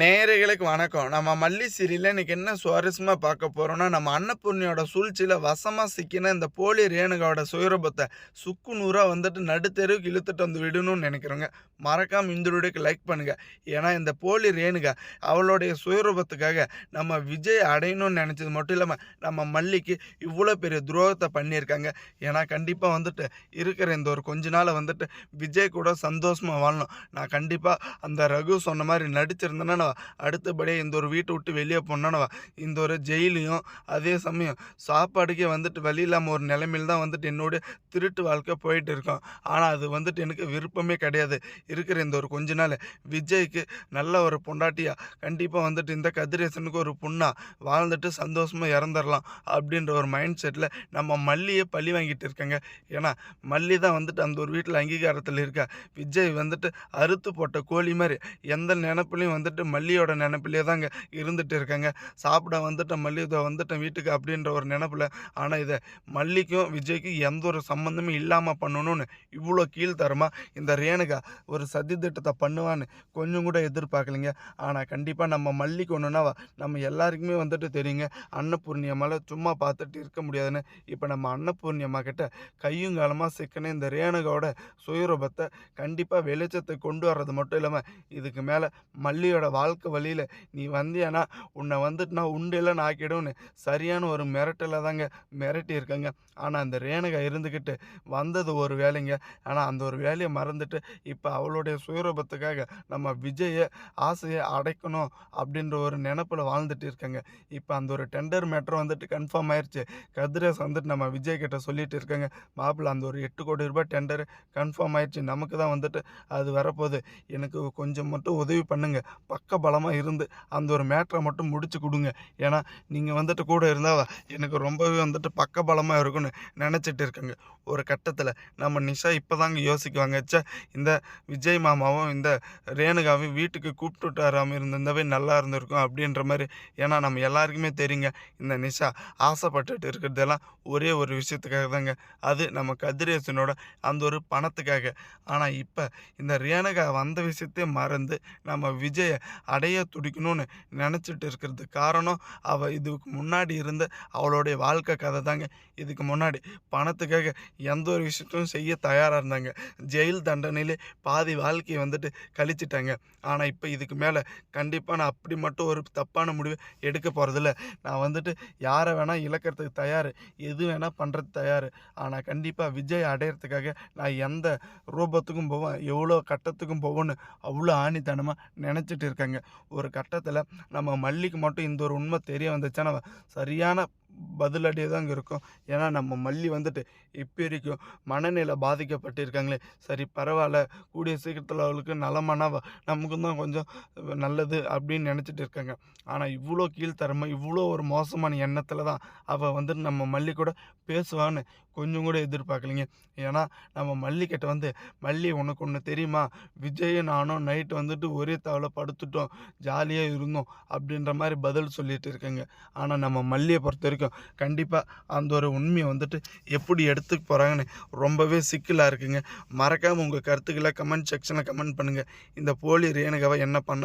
நேயர்களுக்கு வணக்கம். நம்ம மல்லி சீரியல்ல இன்னைக்கு என்ன சுவாரஸ்யமா பார்க்க போறோம்னா, நம்ம அன்னபூர்ணியோட சூழ்ச்சியில வசமா சிக்கின இந்த போலி ரேணுகாவோட சுயரூபத்த சுக்கு நூறா நடுத்தெருவுக்கு இழுத்துட்டு வந்து விடணும்னு நெனைக்கிறோங்க. மறக்காம இந்த வீடியோக்கு லைக் பண்ணுங்க. ஏன்னா இந்த போலி ரேணுகா அவளுடைய சுயரூபத்துக்காக நம்ம விஜய் அடையணும்னு நெனைச்சது மட்டும் இல்லாம, நம்ம மல்லிக்கு இவ்வளோ பெரிய துரோகத்த பண்ணியிருக்காங்க. ஏன்னா கண்டிப்பா இருக்கிற இந்த ஒரு கொஞ்ச நாள விஜய் கூட சந்தோஷமா வாழணும். நான் கண்டிப்பா அந்த ரகு சொன்ன மாரி நடிச்சிருந்தேன்னா அடுத்தபடியாக இந்த ஒரு வீட்டை விட்டு வெளியே போனோன்னா இந்த ஒரு ஜெயிலையும் அதே சமயம் சாப்பாடுக்கே வழி இல்லாமல் ஒரு நிலைமையில் தான் என்னுடைய திருட்டு வாழ்க்கை போயிட்டு இருக்கோம். ஆனால் அது எனக்கு விருப்பமே கிடையாது. இருக்கிற இந்த ஒரு கொஞ்ச நாள் விஜய்க்கு நல்ல ஒரு பொண்டாட்டியாக கண்டிப்பாக இந்த கதிரேசனுக்கு ஒரு பொண்ணாக வாழ்ந்துட்டு சந்தோஷமாக இறந்துடலாம் அப்படின்ற ஒரு மைண்ட் செட்டில் நம்ம மல்லியை பழி வாங்கிட்டு இருக்கேங்க. ஏன்னா மல்லி தான் அந்த ஒரு வீட்டில் அங்கீகாரத்தில் இருக்கா. விஜய் அறுத்து போட்ட கோழி மாதிரி எந்த நினப்புலையும் மல்லியோட நினப்பிலே தாங்க இருந்துட்டு இருக்காங்க. சாப்பிட மல்லி இதை வீட்டுக்கு அப்படின்ற ஒரு நினப்பில். ஆனால் இதை மல்லிக்கும் விஜய்க்கும் எந்த ஒரு சம்மந்தமே இல்லாமல் பண்ணணும்னு இவ்வளோ கீழ்த்தரமாக இந்த ரேணுகா ஒரு சதி திட்டத்தை பண்ணுவான்னு கொஞ்சம் கூட எதிர்பார்க்கலைங்க. ஆனால் கண்டிப்பாக நம்ம மல்லிக்கு ஒன்றுனா நம்ம எல்லாருக்குமே தெரியுங்க, அன்னபூர்ணியம்மால சும்மா பார்த்துட்டு இருக்க முடியாதுன்னு. இப்போ நம்ம அன்னபூர்ணியம்மா கிட்ட கையும் காலமாக சிக்கன இந்த ரேணுகாவோட சுயரூபத்தை கண்டிப்பாக வெளிச்சத்தை கொண்டு வர்றது மட்டும் இல்லாமல் இதுக்கு மேலே மல்லியோட வாழ்க்கை வழியில் நீ வந்தியானா உன்னை நான் உண்டியெல்லாம் ஆக்கிடும்னு சரியான ஒரு மிரட்டலை தாங்க மிரட்டி இருக்காங்க. ஆனால் அந்த ரேணுகா இருந்துக்கிட்டு வந்தது ஒரு வேலைங்க. ஆனால் அந்த ஒரு வேலையை மறந்துட்டு இப்போ அவளுடைய சுயரூபத்துக்காக நம்ம விஜயை ஆசையை அடைக்கணும் அப்படின்ற ஒரு நினப்பில் வாழ்ந்துட்டு இருக்காங்க. இப்போ அந்த ஒரு டெண்டர் மேட்ரு கன்ஃபார்ம் ஆயிடுச்சு. கதிரேஸ் நம்ம விஜய் கிட்ட சொல்லிட்டு இருக்காங்க, மாப்பிள்ள அந்த ஒரு 8 கோடி ரூபாய் டெண்டர் கன்ஃபார்ம் ஆயிடுச்சு, நமக்கு தான் அது வரப்போகுது, எனக்கு கொஞ்சம் மட்டும் உதவி பண்ணுங்க, பக்க பலமாக இருந்து அந்த ஒரு மேட்ரை மட்டும் முடிச்சு கொடுங்க. ஏன்னா நீங்கள் கூட இருந்தால் எனக்கு ரொம்பவே பக்க பலமாக இருக்கும்னு நினச்சிட்டு இருக்காங்க. ஒரு கட்டத்தில் நம்ம நிஷா இப்போ தாங்க யோசிக்குவாங்க, இந்த விஜய் மாமாவும் இந்த ரேணுகாவையும் வீட்டுக்கு கூப்பிட்டு வராமல் இருந்திருந்தாவே நல்லா இருந்திருக்கும் அப்படின்ற மாதிரி. ஏன்னா நம்ம எல்லாருக்குமே தெரியுங்க, இந்த நிஷா ஆசைப்பட்டுட்டு இருக்கிறதெல்லாம் ஒரே ஒரு விஷயத்துக்காக தாங்க, அது நம்ம கதிரேசனோட அந்த ஒரு பணத்துக்காக. ஆனால் இப்போ இந்த ரேணுகா வந்த விஷயத்தையே மறந்து நம்ம விஜயை அடைய துடிக்கணும்னு நினச்சிட்டு இருக்கிறது காரணம் இதுக்கு முன்னாடி இருந்த அவளுடைய வாழ்க்கை கதை தாங்க. இதுக்கு முன்னாடி பணத்துக்காக எந்த ஒரு விஷயத்தையும் செய்ய தயாராக இருந்தாங்க. ஜெயில் தண்டனையிலே பாதி வாழ்க்கையை கழிச்சிட்டாங்க. ஆனால் இப்போ இதுக்கு மேலே கண்டிப்பாக நான் அப்படி மட்டும் ஒரு தப்பான முடிவை எடுக்க போகிறதில்ல. நான் யாரை வேணால் இழக்கிறதுக்கு தயார், எது வேணால் பண்ணுறது தயார். ஆனால் கண்டிப்பாக விஜய் அடையிறதுக்காக நான் எந்த ரூபத்துக்கும் போவேன், எவ்வளோ கட்டத்துக்கும் போவேன்னு அவ்வளோ ஆணித்தனமாக நினச்சிட்டு இருக்காங்க. ஒரு கட்டத்தில் நம்ம மல்லிக்கு மட்டும் இந்த ஒரு உண்மை தெரிய வந்துச்சுன்னா சரியான பதிலடியாக தாங்க இருக்கும். ஏன்னா நம்ம மல்லி இப்போ வரைக்கும் மனநிலை பாதிக்கப்பட்டிருக்காங்களே, சரி பரவாயில்ல, கூடிய சீக்கிரத்தில் அவளுக்கு நலமானா நமக்கு தான் கொஞ்சம் நல்லது அப்படின்னு நினச்சிட்டு இருக்காங்க. ஆனால் இவ்வளோ கீழ்த்தரமாக இவ்வளோ ஒரு மோசமான எண்ணத்தில் தான் அவள் நம்ம மல்லி கூட பேசுவான்னு கொஞ்சம் கூட எதிர்பார்க்கலிங்க. ஏன்னா நம்ம மல்லிக்கிட்ட மல்லி உனக்கு ஒன்று தெரியுமா, விஜயும் நானும் நைட்டு ஒரே தவளை படுத்துட்டோம், ஜாலியாக இருந்தோம் அப்படின்ற மாதிரி பதில் சொல்லிட்டு இருக்கேங்க. ஆனால் நம்ம மல்லியை பொறுத்த வரைக்கும் கண்டிப்பாக அந்த ஒரு உண்மையை எப்படி எடுத்துக்க போகிறாங்கன்னு ரொம்பவே சிக்கலாக இருக்குங்க. மறக்காமல் உங்கள் கருத்துக்களை கமெண்ட் செக்ஷனில் கமெண்ட் பண்ணுங்கள். இந்த போலி ரேணுகாவை என்ன பண்ணலாம்